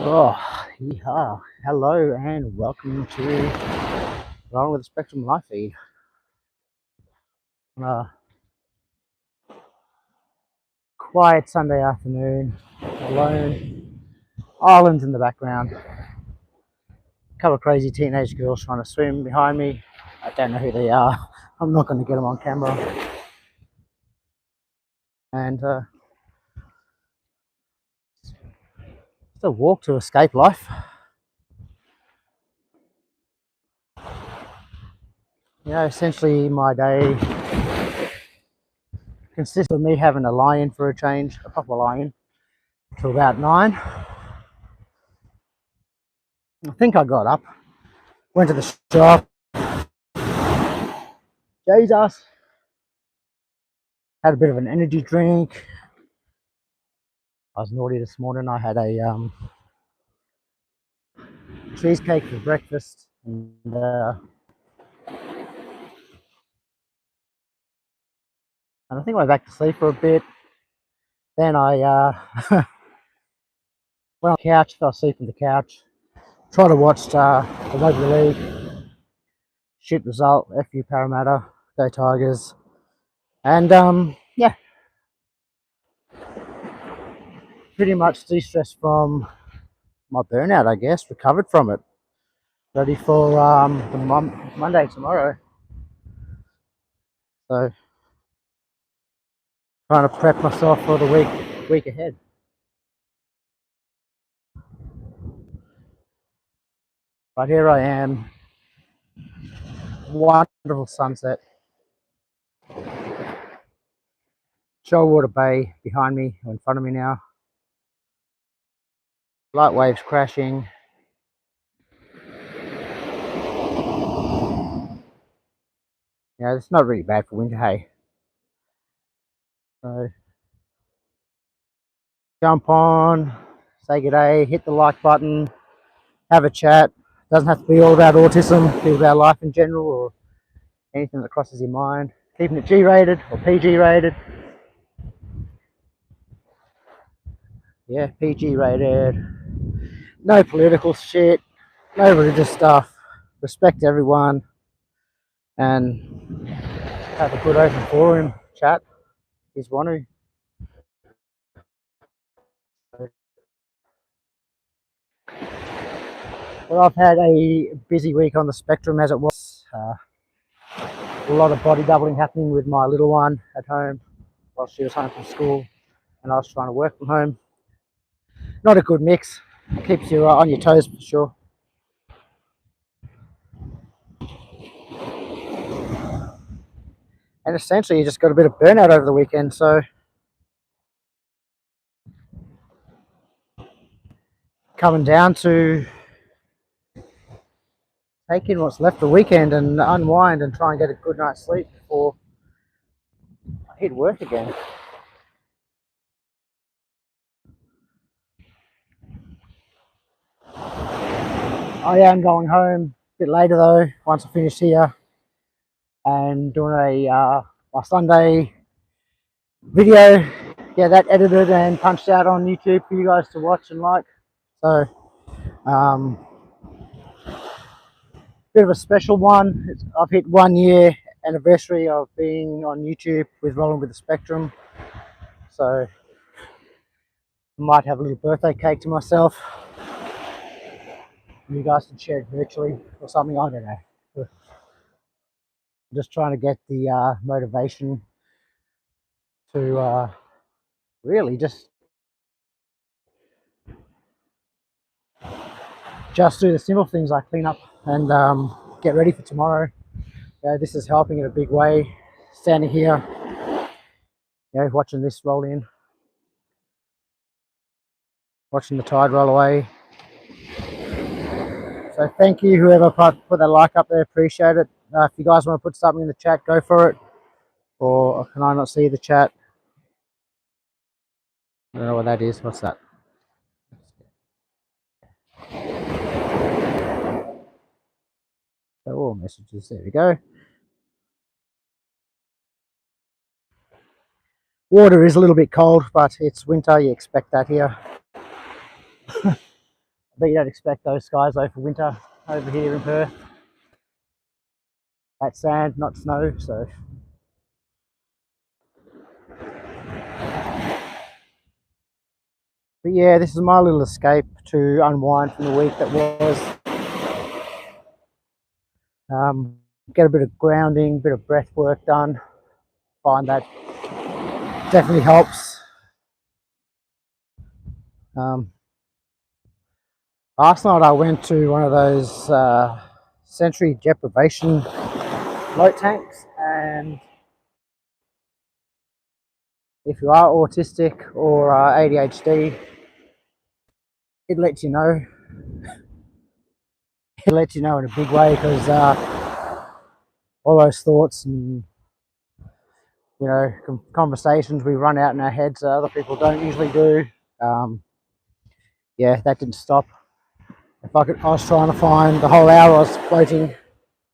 Oh, yeah. Hello and welcome to Rolling with the Spectrum Live feed. On a quiet Sunday afternoon, alone, islands in the background, a couple of crazy teenage girls trying to swim behind me. I don't know who they are. I'm not going to get them on camera. And just a walk to escape life. Essentially my day consists of me having a lie-in for a change, a proper lie-in, till about 9. I think I got up, went to the shop, Jesus, had a bit of an energy drink. I was naughty this morning. I had a cheesecake for breakfast, and I think I went back to sleep for a bit. Then I went on the couch, fell asleep on the couch, tried to watch the rugby league. Shit result, FU Parramatta, go Tigers. And yeah, pretty much de-stressed from my burnout, I guess, recovered from it. Ready for the Monday tomorrow. So trying to prep myself for the week ahead. But here I am, wonderful sunset, Shoalwater Bay behind me, or in front of me now, light waves crashing. Yeah, it's not really bad for winter, hey. So jump on, say good day, hit the like button, have a chat. Doesn't have to be all about autism, be about life in general or anything that crosses your mind. Keeping it G-rated or PG rated. Yeah, PG rated. No political shit, no religious stuff. Respect everyone and have a good open forum chat if you want to. Well, I've had a busy week on the spectrum as it was. A lot of body doubling happening with my little one at home while she was home from school and I was trying to work from home. Not a good mix. Keeps you on your toes for sure. And essentially you just got a bit of burnout over the weekend, so coming down to take in what's left of the weekend and unwind and try and get a good night's sleep before I hit work again. I am going home a bit later though, once I finish here, and doing my Sunday video, get that edited and punched out on YouTube for you guys to watch and like. So bit of a special one. I've hit 1 year anniversary of being on YouTube with Rolling with the Spectrum, so I might have a little birthday cake to myself. You guys can share it virtually or something, I don't know. I'm just trying to get the motivation to really just do the simple things like clean up and get ready for tomorrow. This is helping in a big way. Standing here, watching this roll in, watching the tide roll away. So thank you, whoever put that like up there, appreciate it. If you guys want to put something in the chat, go for it. Or can I not see the chat? I don't know what that is. What's that? Oh, messages. There we go. Water is a little bit cold, but it's winter. You expect that here. But you don't expect those skies though for winter over here in Perth. That's sand, not snow, so. But yeah, this is my little escape to unwind from the week that was. Get a bit of grounding, bit of breath work done. Find that definitely helps. Last night I went to one of those sensory deprivation float tanks, and if you are autistic or ADHD, it lets you know. It lets you know in a big way, because all those thoughts and conversations we run out in our heads that other people don't usually do. Yeah, that didn't stop. I was trying to find the whole hour I was floating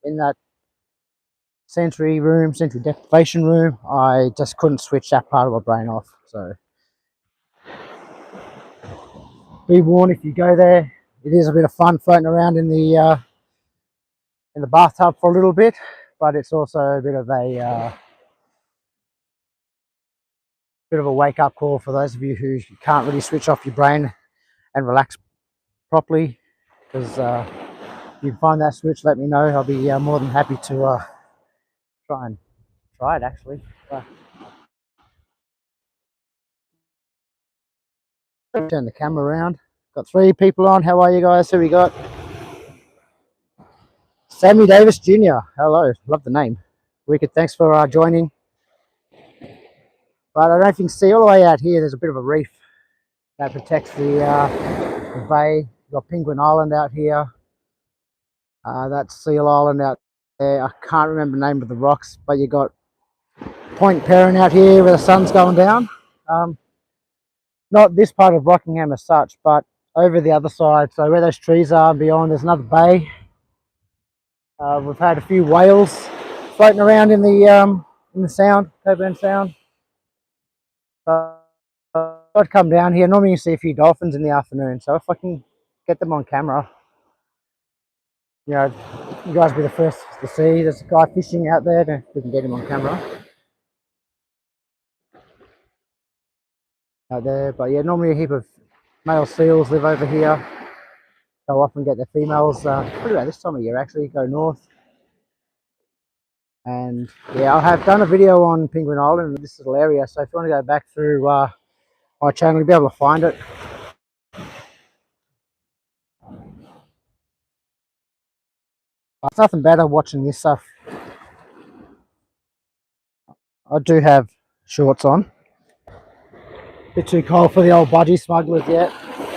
in that sensory deprivation room. I just couldn't switch that part of my brain off. So be warned, if you go there, it is a bit of fun floating around in the bathtub for a little bit, but it's also a bit of a wake up call for those of you who can't really switch off your brain and relax properly. Because if you find that switch, let me know. I'll be more than happy to try it actually. Turn the camera around. Got 3 people on. How are you guys? Who we got? Sammy Davis Jr. Hello, love the name. Wicked, thanks for joining. But I don't know if you can see all the way out here, there's a bit of a reef that protects the bay. You've got Penguin Island out here. That's Seal Island out there. I can't remember the name of the rocks, but you got Point Perrin out here where the sun's going down. Not this part of Rockingham as such, but over the other side. So where those trees are and beyond, there's another bay. We've had a few whales floating around in the Sound, Coburn Sound. I'd come down here. Normally you see a few dolphins in the afternoon, so if I can get them on camera, you guys will be the first to see. There's a guy fishing out there, if we can get him on camera. Out there, but yeah, normally a heap of male seals live over here. They'll often get their females pretty about this time of year actually, go north. And yeah, I have done a video on Penguin Island in this little area, so if you want to go back through my channel, you'll be able to find it. It's nothing better watching this stuff. I do have shorts on. Bit too cold for the old budgie smugglers yet.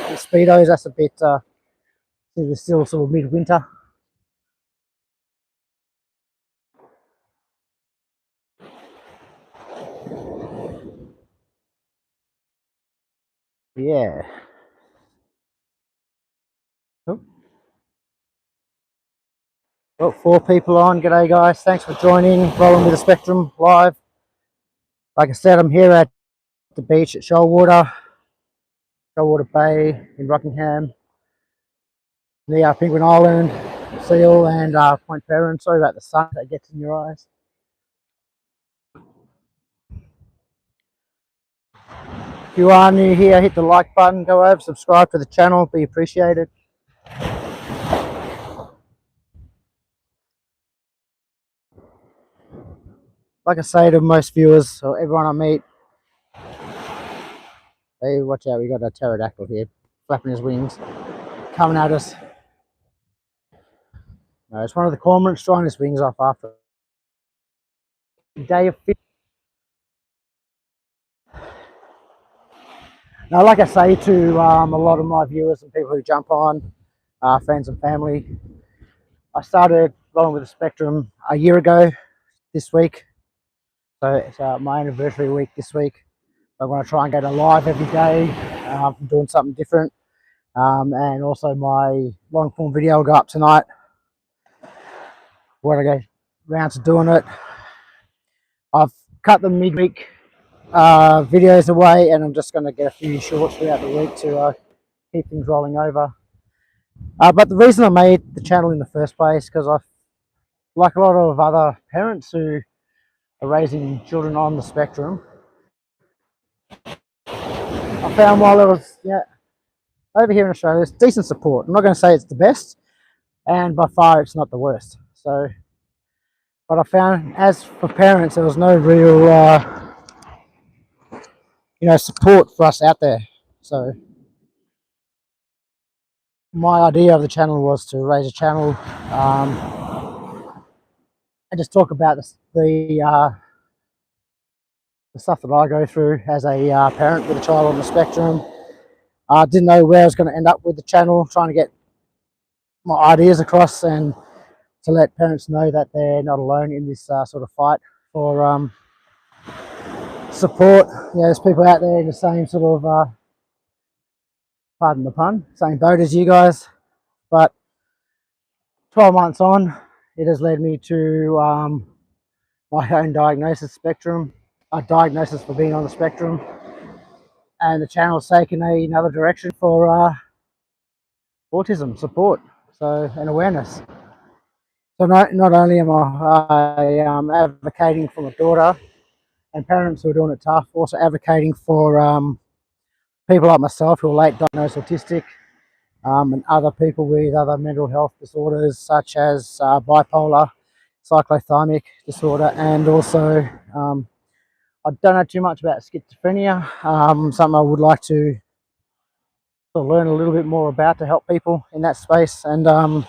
The Speedos, that's a bit, it's still sort of mid-winter. Yeah. Well, 4 people on. G'day guys, thanks for joining, rolling with the Spectrum live. Like I said, I'm here at the beach at Shoalwater Bay in Rockingham, near Penguin Island, Seal and Point Perrin. Sorry about the sun that gets in your eyes. If you are new here, hit the like button, go over, subscribe to the channel, be appreciated. Like I say to most viewers or everyone I meet, hey, watch out, we got a pterodactyl here flapping his wings, coming at us. No, it's one of the cormorants drying his wings off after a day of fish. Now, like I say to a lot of my viewers and people who jump on, friends and family, I started rolling with the Spectrum a year ago this week. So it's my anniversary week this week. I'm going to try and go to live every day, doing something different. And also my long form video will go up tonight when I go round to doing it. I've cut the midweek videos away, and I'm just going to get a few shorts throughout the week to keep things rolling over. But the reason I made the channel in the first place, because I, like a lot of other parents who are raising children on the spectrum, I found while there was, over here in Australia, there's decent support. I'm not going to say it's the best, and by far it's not the worst. So, but I found as for parents, there was no real, support for us out there. So my idea of the channel was to raise a channel and just talk about the stuff that I go through as a parent with a child on the spectrum. I didn't know where I was going to end up with the channel, trying to get my ideas across and to let parents know that they're not alone in this sort of fight for support. There's people out there in the same sort of, pardon the pun, same boat as you guys. But 12 months on, it has led me to my own diagnosis for being on the spectrum, and the channel's taken another direction for autism support, so and awareness. So not only am I advocating for my daughter and parents who are doing it tough, also advocating for people like myself who are late diagnosed autistic, and other people with other mental health disorders such as bipolar, cyclothymic disorder, and also I don't know too much about schizophrenia, something I would like to learn a little bit more about to help people in that space. And the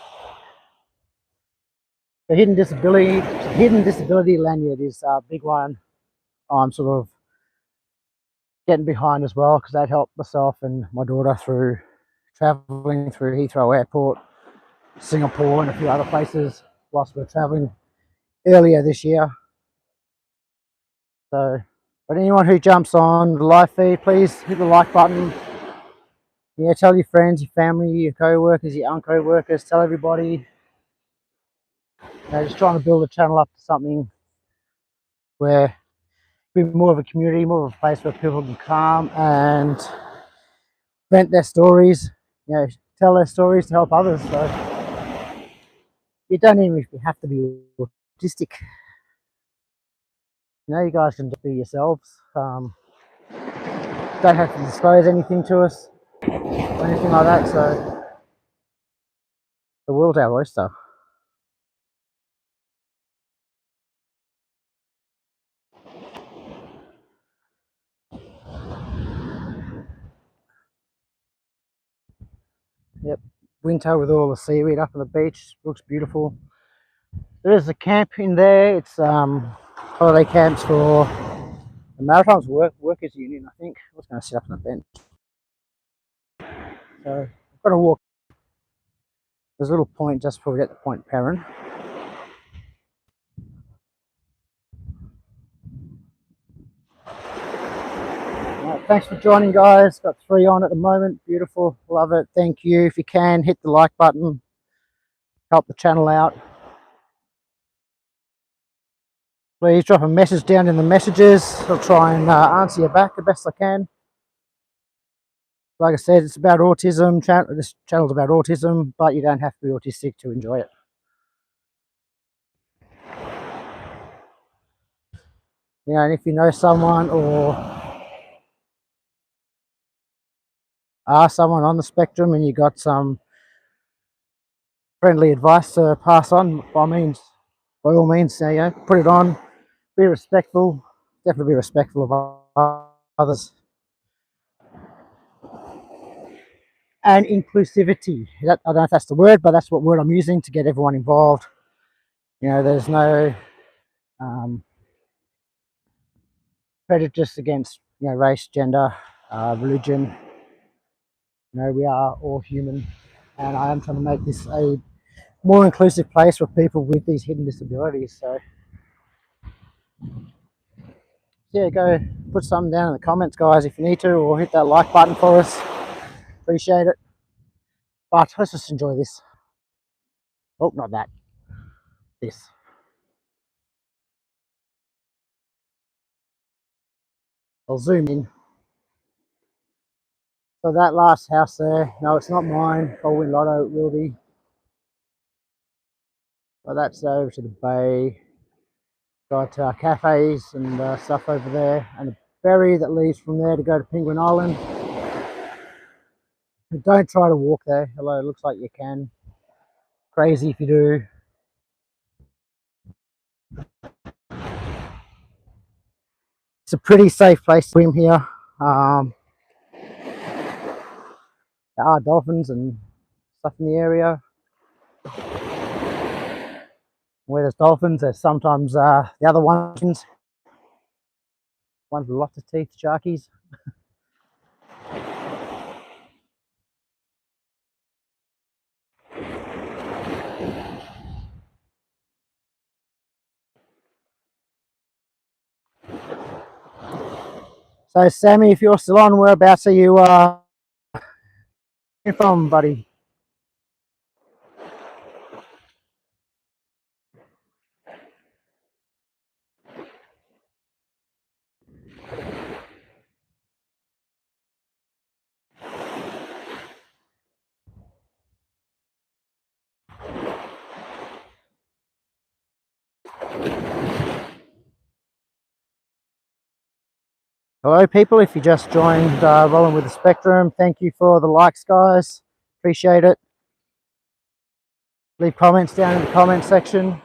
hidden disability lanyard is a big one I'm sort of getting behind as well, because that helped myself and my daughter through traveling through Heathrow Airport, Singapore, and a few other places whilst we were traveling earlier this year. So, but anyone who jumps on the live feed, please hit the like button. Tell your friends, your family, your co-workers, your unco-workers, tell everybody. Just trying to build a channel up to something where be more of a community, more of a place where people can come and vent their stories, tell their stories to help others. So you don't even have to be autistic. You guys can just be yourselves. Don't have to disclose anything to us or anything like that. So the world's our oyster. Yep, winter with all the seaweed up on the beach looks beautiful. There is a camp in there. It's holiday camps for the Maritimes Workers Union, I think. I was going to sit up on the bench. So I've got to walk. There's a little point just before we get to Point Perrin. Right, thanks for joining, guys. Got 3 on at the moment. Beautiful. Love it. Thank you. If you can, hit the like button. Help the channel out. Please drop a message down in the messages. I'll try and answer you back the best I can. Like I said, it's about autism. This channel's about autism, but you don't have to be autistic to enjoy it. And if you know someone or are someone on the spectrum and you got some friendly advice to pass on, by all means, put it on. Be respectful. Definitely be respectful of others. And inclusivity. I don't know if that's the word, but that's what word I'm using to get everyone involved. There's no prejudice against race, gender, religion. We are all human, and I am trying to make this a more inclusive place for people with these hidden disabilities. So yeah, go put something down in the comments, guys, if you need to, or hit that like button for us. Appreciate it. But let's just enjoy this. Oh, not that. This. I'll zoom in. So that last house there, no, it's not mine. If I win lotto, it will be. But that's over to the bay. Got cafes and stuff over there, and a ferry that leaves from there to go to Penguin Island. And don't try to walk there, although it looks like you can. Crazy if you do. It's a pretty safe place to swim here. There are dolphins and stuff in the area. Where there's dolphins, there's sometimes the other ones with lots of teeth, sharkies. So Sammy, if you're still on, whereabouts are you from, buddy? Hello people, if you just joined Rolling with the Spectrum, thank you for the likes, guys. Appreciate it. Leave comments down in the comment section.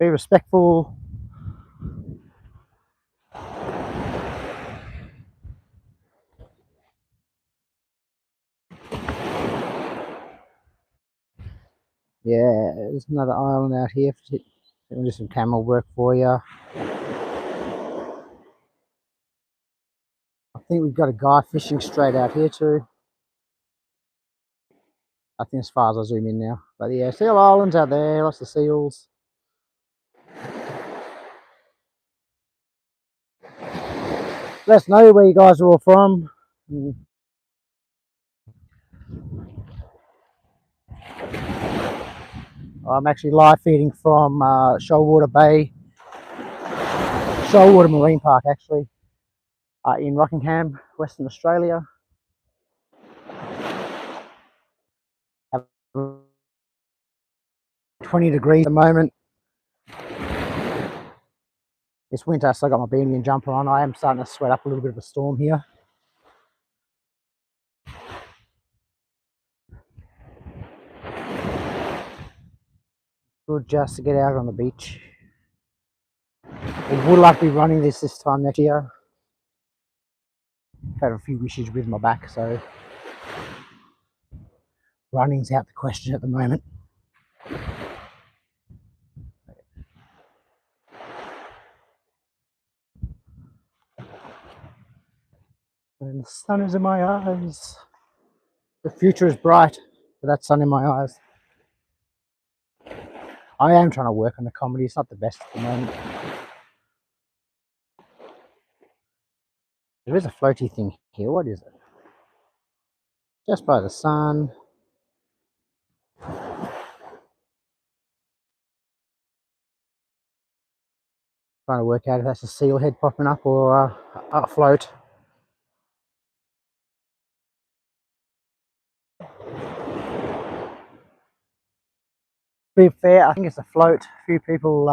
Be respectful. Yeah, there's another island out here. We'll do some camel work for you. I think we've got a guy fishing straight out here too. I think as far as I zoom in now. But yeah, seal islands out there, lots of seals. Let us know where you guys are all from. I'm actually live feeding from Shoalwater Bay, Shoalwater Marine Park actually, in Rockingham, Western Australia. 20 degrees at the moment. It's winter, so I got my beanie and jumper on. I am starting to sweat up a little bit of a storm here. Good just to get out on the beach. I would like to be running this time next year. I've had a few issues with my back, so running's out the question at the moment. And the sun is in my eyes. The future is bright with that sun in my eyes. I am trying to work on the comedy. It's not the best at the moment. There is a floaty thing here. What is it? Just by the sun. Trying to work out if that's a seal head popping up or a float. Be fair, I think it's a float. A few people,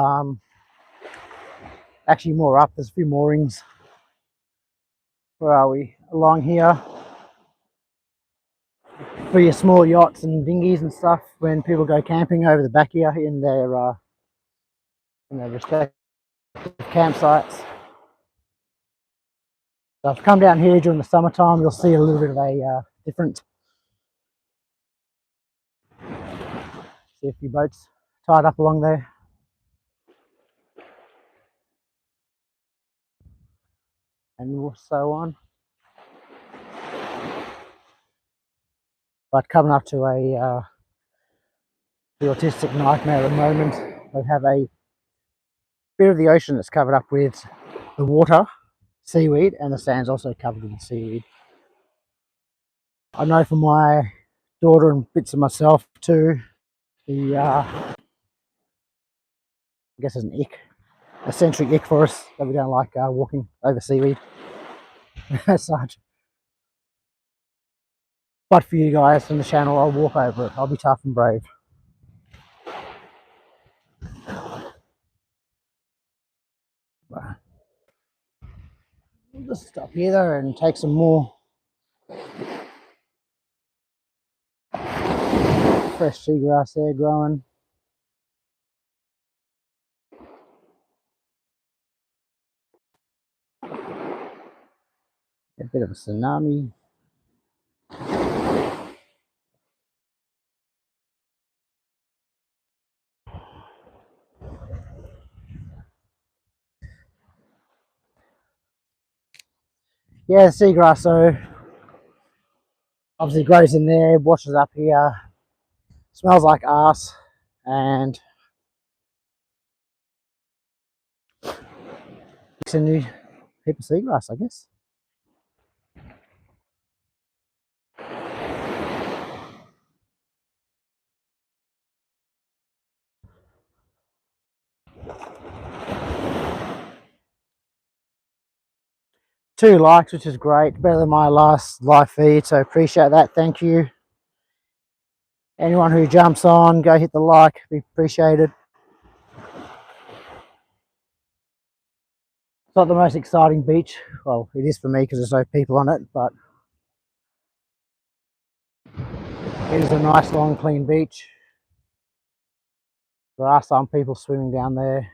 actually more up. There's a few moorings. Where are we? Along here. For your small yachts and dinghies and stuff, when people go camping over the back here in their respective campsites. So if you come down here during the summertime, you'll see a little bit of a different. See a few boats tied up along there. And so on. But coming up to the autistic nightmare at the moment, they have a bit of the ocean that's covered up with the water, seaweed, and the sand's also covered in seaweed. I know for my daughter and bits of myself too, I guess it's an ick, a sensory ick for us that we don't like walking over seaweed as such. But for you guys from the channel, I'll walk over it. I'll be tough and brave. We'll just stop here though and take some more fresh seagrass there growing. A bit of a tsunami. Yeah, the seagrass so obviously grows in there, washes up here, smells like arse, and it's a new heap of seagrass, I guess. Two likes, which is great, better than my last live feed, so appreciate that. Thank you. Anyone who jumps on, go hit the like, be appreciated. It's not the most exciting beach. Well, it is for me because there's no people on it, but it is a nice, long, clean beach. There are some people swimming down there.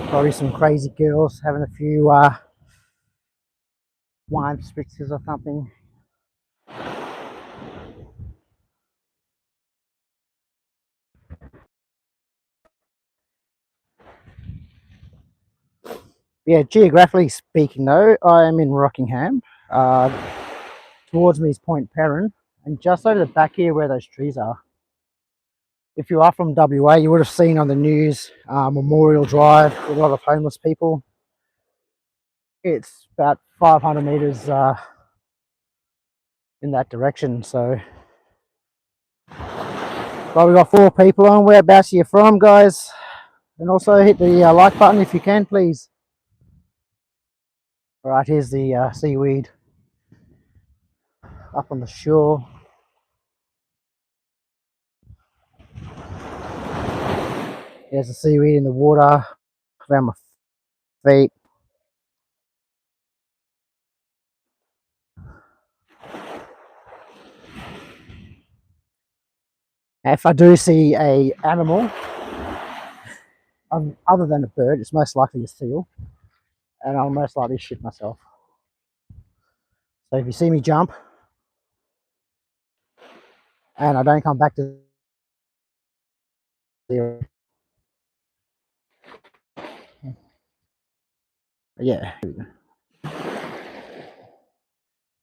Probably some crazy girls having a few wine spritzes or something. Yeah, geographically speaking though, I am in Rockingham. Towards me is Point Perrin, and just over the back here where those trees are. If you are from WA, you would have seen on the news Memorial Drive with a lot of homeless people. It's about 500 metres in that direction. So, well, we've got 4 people on. Whereabouts are you from, guys? And also hit the like button if you can, please. All right, here's the seaweed up on the shore. There's the seaweed in the water around my feet. If I do see a animal, other than a bird, it's most likely a seal, and I'll most likely shit myself. So if you see me jump and I don't come back to zero, yeah,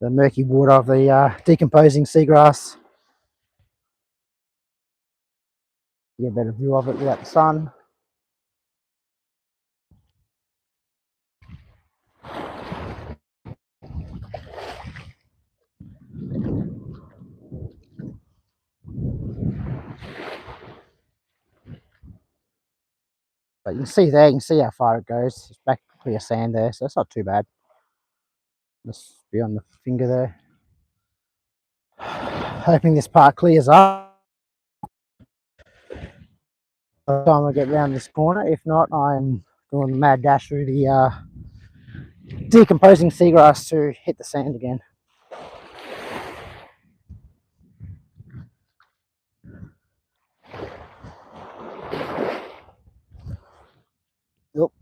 the murky water of the decomposing seagrass. You get a better view of it without the sun. But you can see there, you can see how far it goes. It's back clear sand there, so it's not too bad. Just be on the finger there. Hoping this part clears up by the time I get round this corner. If not, I'm doing a mad dash through the decomposing seagrass to hit the sand again. Oh,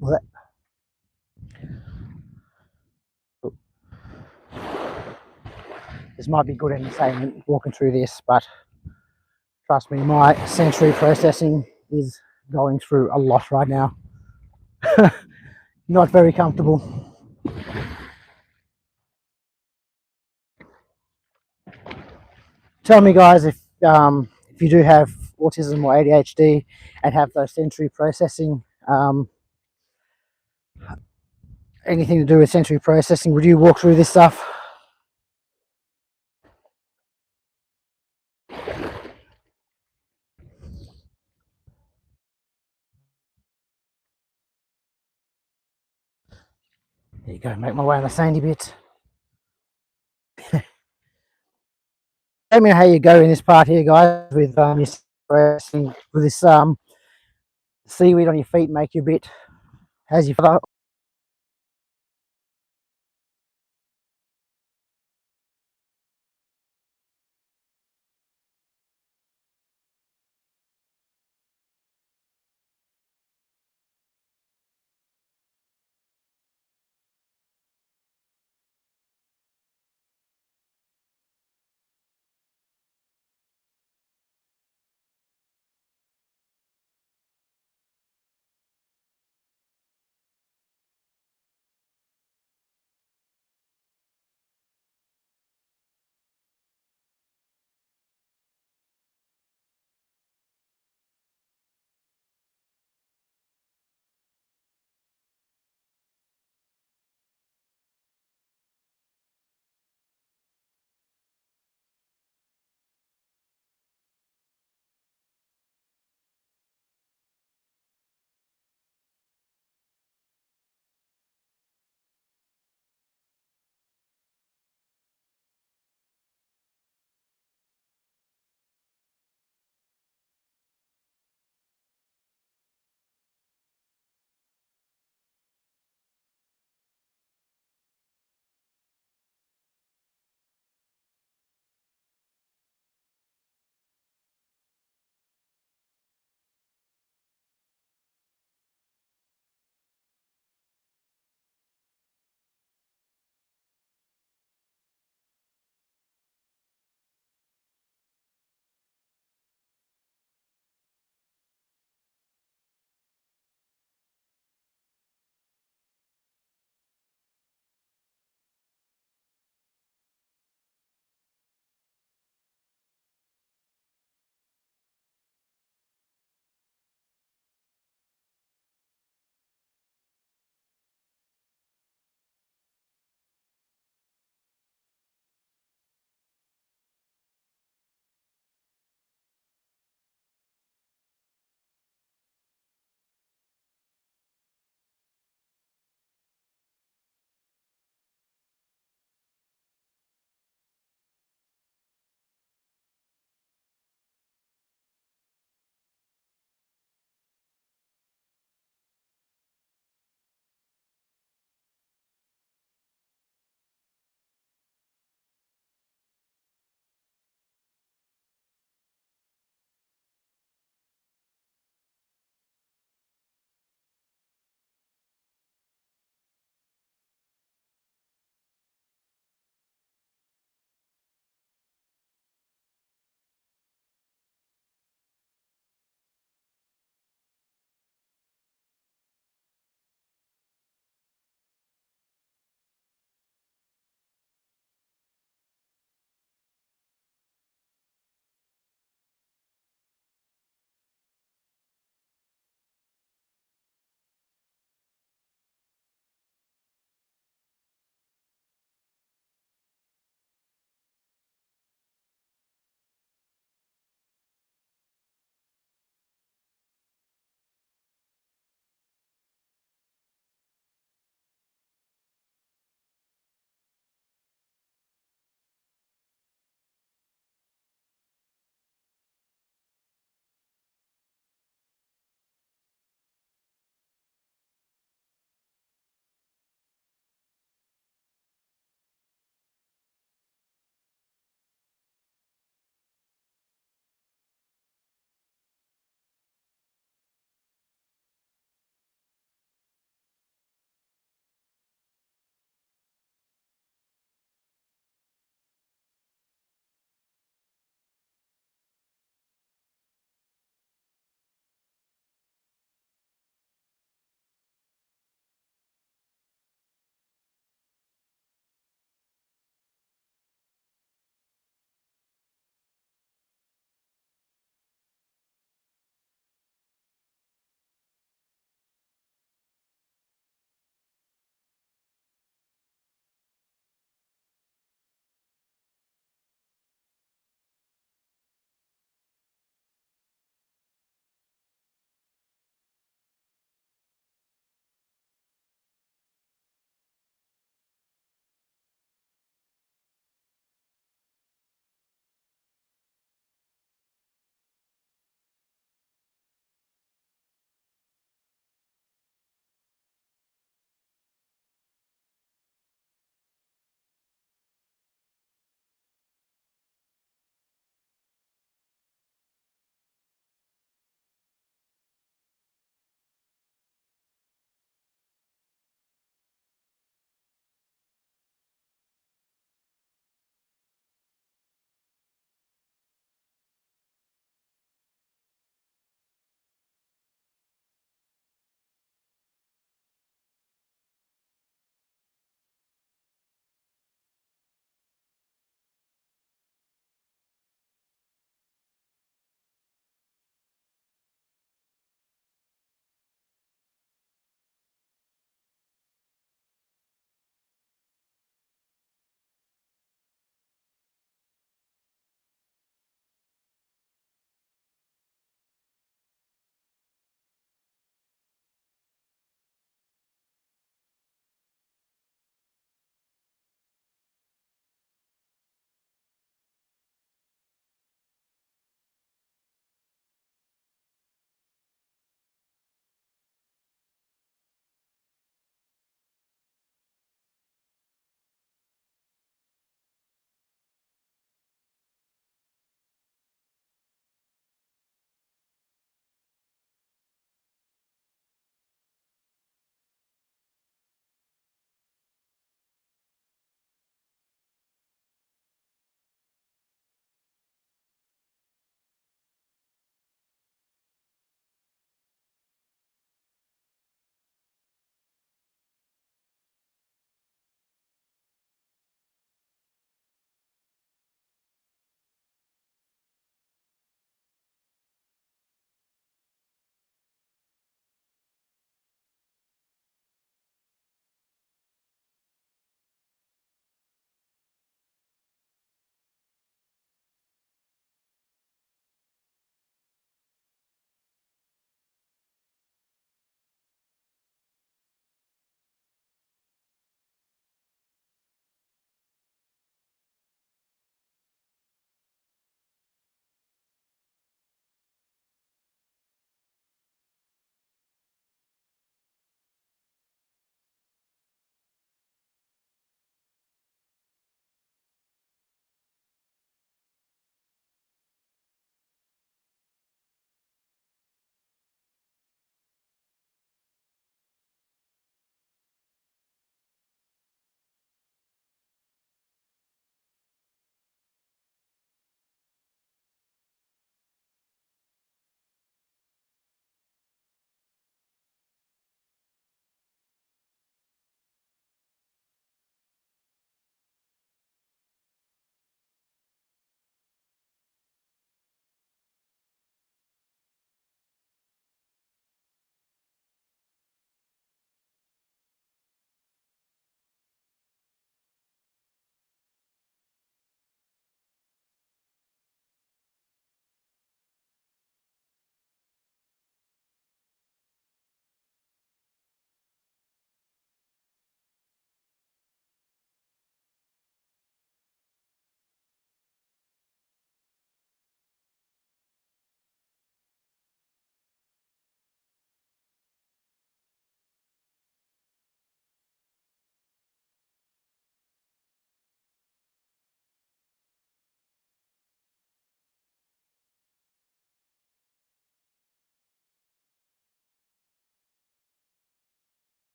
this might be good entertainment walking through this, but trust me, my sensory processing is going through a lot right now. Not very comfortable. Tell me, guys, if you do have autism or ADHD and have those sensory processing, anything to do with sensory processing, would you walk through this stuff? There you go make my way on the sandy bit. Let me know how you go in this part here, guys, with with this seaweed on your feet, make you a bit as you